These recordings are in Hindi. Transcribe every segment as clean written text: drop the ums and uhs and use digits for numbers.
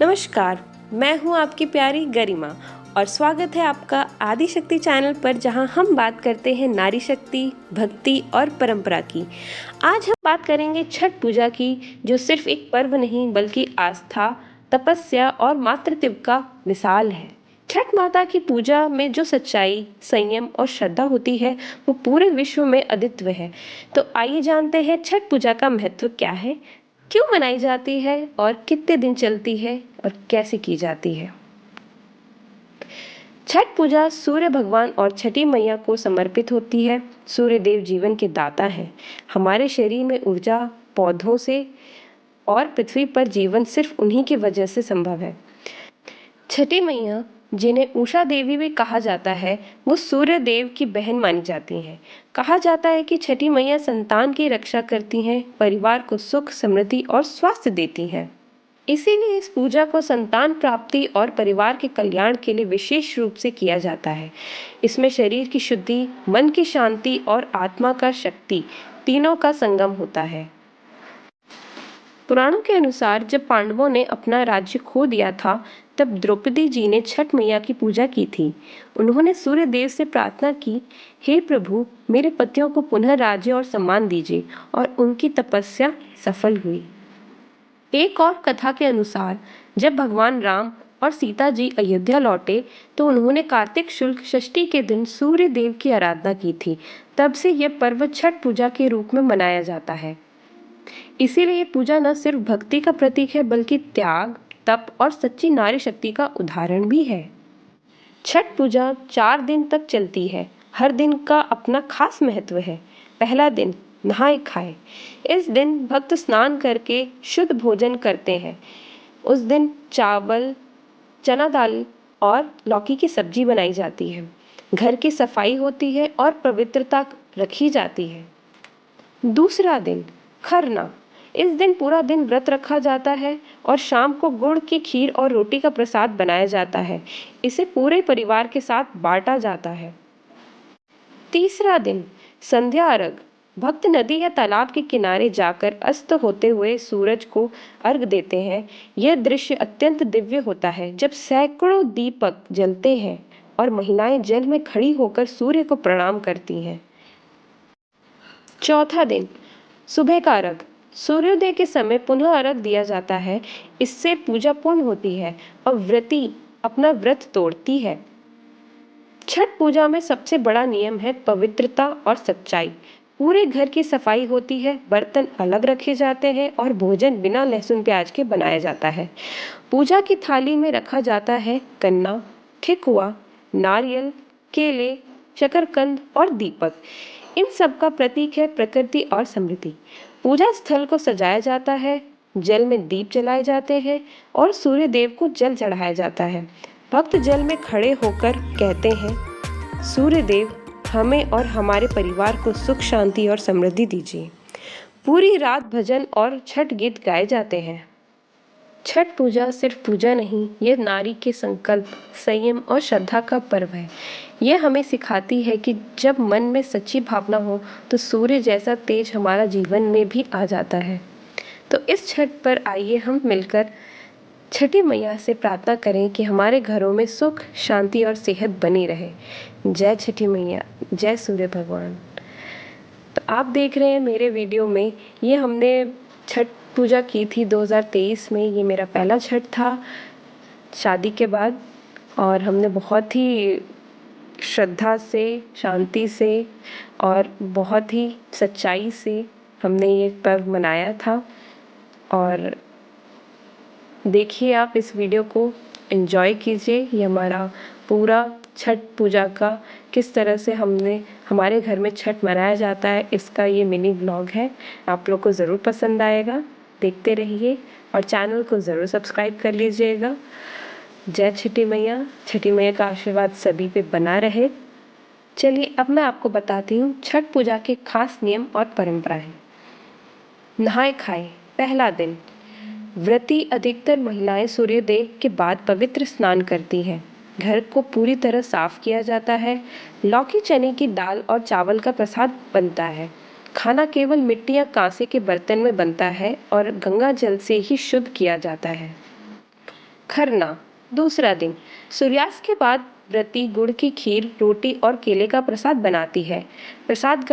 नमस्कार, मैं हूं आपकी प्यारी गरिमा और स्वागत है आपका आदिशक्ति चैनल पर, जहां हम बात करते हैं नारी शक्ति, भक्ति और परंपरा की। आज हम बात करेंगे छठ पूजा की, जो सिर्फ एक पर्व नहीं बल्कि आस्था, तपस्या और मातृत्व का मिसाल है। छठ माता की पूजा में जो सच्चाई, संयम और श्रद्धा होती है, वो पूरे विश्व में अद्वितीय है। तो आइए जानते हैं छठ पूजा का महत्व क्या है, क्यों मनाई जाती है और कितने दिन चलती है और कैसे की जाती है। छठ पूजा सूर्य भगवान और छठी मैया को समर्पित होती है। सूर्य देव जीवन के दाता हैं। हमारे शरीर में ऊर्जा पौधों से और पृथ्वी पर जीवन सिर्फ उन्हीं की वजह से संभव है। छठी मैया, जिन्हें उषा देवी भी कहा जाता है, वो सूर्य देव की बहन मानी जाती हैं। कहा जाता है कि छठी मैया संतान की रक्षा करती हैं, परिवार को सुख, समृद्धि और स्वास्थ्य देती हैं। इसीलिए इस पूजा को संतान प्राप्ति और परिवार के कल्याण के लिए विशेष रूप से किया जाता है। इसमें शरीर की शुद्धि, मन की शांति और आत्मा का शक्ति तीनों का संगम होता है। पुराणों के अनुसार जब पांडवों ने अपना राज्य खो दिया था, तब द्रौपदी जी ने छठ मैया की पूजा की थी। उन्होंने सूर्य देव से प्रार्थना की, हे प्रभु, मेरे पतियों को पुनः राज्य और सम्मान दीजिए, और उनकी तपस्या सफल हुई। एक और कथा के अनुसार जब भगवान राम और सीता जी अयोध्या लौटे, तो उन्होंने कार्तिक शुक्ल षष्ठी के दिन सूर्य देव की आराधना की थी। तब से यह पर्व छठ पूजा के रूप में मनाया जाता है। इसीलिए ये पूजा न सिर्फ भक्ति का प्रतीक है, बल्कि त्याग, तप और सच्ची नारी शक्ति का उदाहरण भी है। छठ पूजा 4 दिन तक चलती है। हर दिन का अपना खास महत्व है। पहला दिन, नहाए खाए। इस दिन भक्त स्नान करके शुद्ध भोजन करते हैं। उस दिन चावल, चना दाल और लौकी की सब्जी बनाई जाती है। घर की सफाई होती है और पवित्रता रखी जाती है। दूसरा दिन, खरना। इस दिन पूरा दिन व्रत रखा जाता है और शाम को गुड़ की खीर और रोटी का प्रसाद बनाया जाता है। इसे पूरे परिवार के साथ बांटा जाता है। तीसरा दिन, संध्या अर्घ। भक्त नदी या तालाब के किनारे जाकर अस्त होते हुए सूरज को अर्घ देते हैं। यह दृश्य अत्यंत दिव्य होता है, जब सैकड़ों दीपक जलते हैं और महिलाएं जल में खड़ी होकर सूर्य को प्रणाम करती हैं। चौथा दिन, सुबह का अर्घ। सूर्योदय के समय पुनः अर्घ दिया जाता है। इससे पूजा पूर्ण होती है और व्रती अपना व्रत तोड़ती है। छठ पूजा में सबसे बड़ा नियम है पवित्रता और सच्चाई। पूरे घर की सफाई होती है, बर्तन अलग रखे जाते हैं और भोजन बिना लहसुन प्याज के बनाया जाता है। पूजा की थाली में रखा जाता है गन्ना, ठेकुआ, नारियल, केले, शकरकंद और दीपक। इन सब का प्रतीक है प्रकृति और समृद्धि। पूजा स्थल को सजाया जाता है, जल में दीप जलाए जाते हैं और सूर्य देव को जल चढ़ाया जाता है। भक्त जल में खड़े होकर कहते हैं, सूर्य देव, हमें और हमारे परिवार को सुख, शांति और समृद्धि दीजिए। पूरी रात भजन और छठ गीत गाए जाते हैं। छठ पूजा सिर्फ पूजा नहीं, ये नारी के संकल्प, संयम और श्रद्धा का पर्व है। यह हमें सिखाती है कि जब मन में सच्ची भावना हो, तो सूर्य जैसा तेज हमारा जीवन में भी आ जाता है। तो इस छठ पर आइए हम मिलकर छठी मैया से प्रार्थना करें कि हमारे घरों में सुख, शांति और सेहत बनी रहे। जय छठी मैया, जय सूर्य भगवान। तो आप देख रहे हैं मेरे वीडियो में, ये हमने छठ पूजा की थी 2023 में। ये मेरा पहला छठ था शादी के बाद, और हमने बहुत ही श्रद्धा से, शांति से और बहुत ही सच्चाई से हमने ये पर्व मनाया था। और देखिए, आप इस वीडियो को एंजॉय कीजिए। ये हमारा पूरा छठ पूजा का किस तरह से हमने हमारे घर में छठ मनाया जाता है, इसका ये मिनी ब्लॉग है। आप लोग को ज़रूर पसंद आएगा, देखते रहिए और चैनल को ज़रूर सब्सक्राइब कर लीजिएगा। जय छठी मैया, छठी मैया का आशीर्वाद सभी पे बना रहे। चलिए अब मैं आपको बताती हूँ छठ पूजा के खास नियम और परंपराएं। नहाए खाए। पहला दिन, व्रती अधिकतर महिलाएं सूर्योदय के बाद पवित्र स्नान करती हैं। घर को पूरी तरह साफ किया जाता है। लौकी, चने की दाल और चावल का प्रसाद बनता है। खाना केवल मिट्टी या कांसे के बर्तन में बनता है और गंगा जल से ही शुद्ध किया जाता है। खरना, दूसरा दिन। सूर्यास्त के बाद व्रती गुड़ की खीर, रोटी और केले का प्रसाद बनाती है। प्रसाद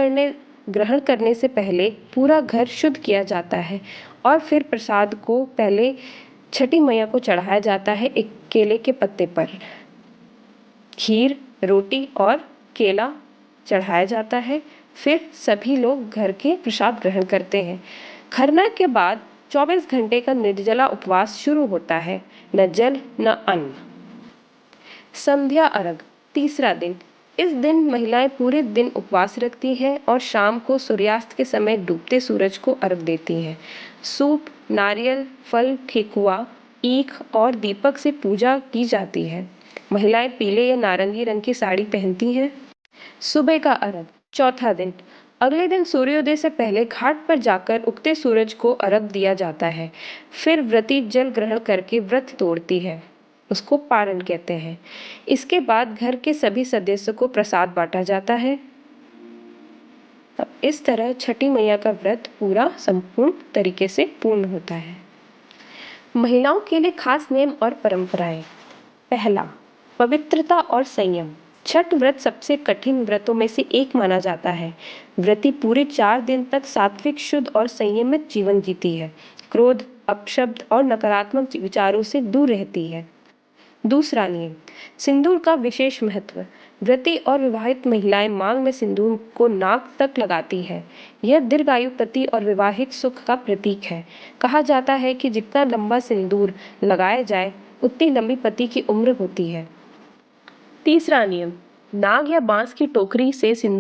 ग्रहण करने से पहले पूरा घर शुद्ध किया जाता है और फिर प्रसाद को पहले छठी मैया को चढ़ाया जाता है एक केले के पत्ते पर। खीर, रोटी और केला चढ़ाया जाता है, फिर सभी लोग घर के प्रसाद ग्रहण करते हैं। खरना के बाद 24 घंटे का निर्जला उपवास शुरू होता है, न जल न अन्न। संध्या अर्घ, तीसरा दिन। इस दिन महिलाएं पूरे दिन उपवास रखती हैं और शाम को सूर्यास्त के समय डूबते सूरज को अर्घ देती हैं। सूप, नारियल, फल, ठेकुआ, ईख और दीपक से पूजा की जाती है। महिलाएं पीले या नारंगी रंग की साड़ी पहनती हैं। सुबह का अर्घ, चौथा दिन। अगले दिन सूर्योदय से पहले घाट पर जाकर उगते सूरज को अर्घ दिया जाता है। फिर व्रती जल ग्रहण करके व्रत तोड़ती है, उसको पारण कहते हैं। इसके बाद घर के सभी सदस्यों को प्रसाद बांटा जाता है। अब इस तरह छठी मैया का व्रत पूरा संपूर्ण तरीके से पूर्ण होता है। महिलाओं के लिए खास नियम और परंपराएं। पहला, पवित्रता और संयम। छठ व्रत सबसे कठिन व्रतों में से एक माना जाता है। व्रती पूरे 4 दिन तक सात्विक, शुद्ध और संयमित जीवन जीती है। क्रोध, अपशब्द और नकारात्मक विचारों से दूर रहती है। दूसरा नियम, सिंदूर का विशेष महत्व। व्रती और विवाहित महिलाएं मांग में सिंदूर को नाक तक लगाती है। यह दीर्घायु, पति और वैवाहिक सुख का प्रतीक है। कहा जाता है कि जितना लंबा सिंदूर लगाया जाए उतनी लंबी पति की उम्र होती है। तीसरा नियम, नाग या बांस की टोकरी से सिंदूर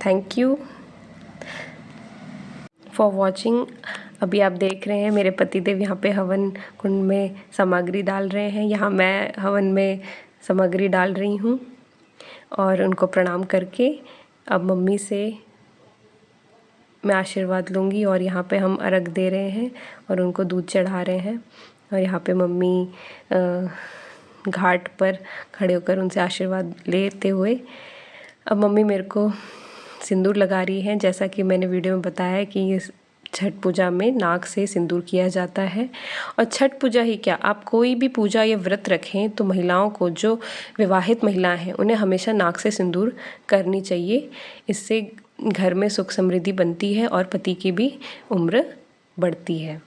थैंक यू फॉर वॉचिंग। अभी आप देख रहे हैं मेरे पतिदेव यहाँ पे हवन कुंड में सामग्री डाल रहे हैं। यहाँ मैं हवन में सामग्री डाल रही हूँ और उनको प्रणाम करके अब मम्मी से मैं आशीर्वाद लूँगी। और यहाँ पे हम अर्घ दे रहे हैं और उनको दूध चढ़ा रहे हैं। और यहाँ पे मम्मी घाट पर खड़े होकर उनसे आशीर्वाद लेते हुए अब मम्मी मेरे को सिंदूर लगा रही हैं। जैसा कि मैंने वीडियो में बताया है कि ये छठ पूजा में नाक से सिंदूर किया जाता है। और छठ पूजा ही क्या, आप कोई भी पूजा या व्रत रखें तो महिलाओं को, जो विवाहित महिलाएं हैं, उन्हें हमेशा नाक से सिंदूर करनी चाहिए। इससे घर में सुख समृद्धि बनती है और पति की भी उम्र बढ़ती है।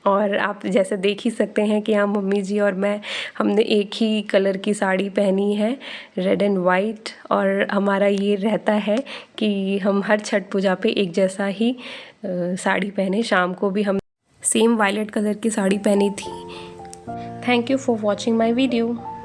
और आप जैसे देख ही सकते हैं कि यहाँ मम्मी जी और मैं हमने एक ही कलर की साड़ी पहनी है, रेड एंड वाइट। और हमारा ये रहता है कि हम हर छठ पूजा पे एक जैसा ही साड़ी पहने। शाम को भी हम सेम वायलेट कलर की साड़ी पहनी थी। Thank you for watching my video.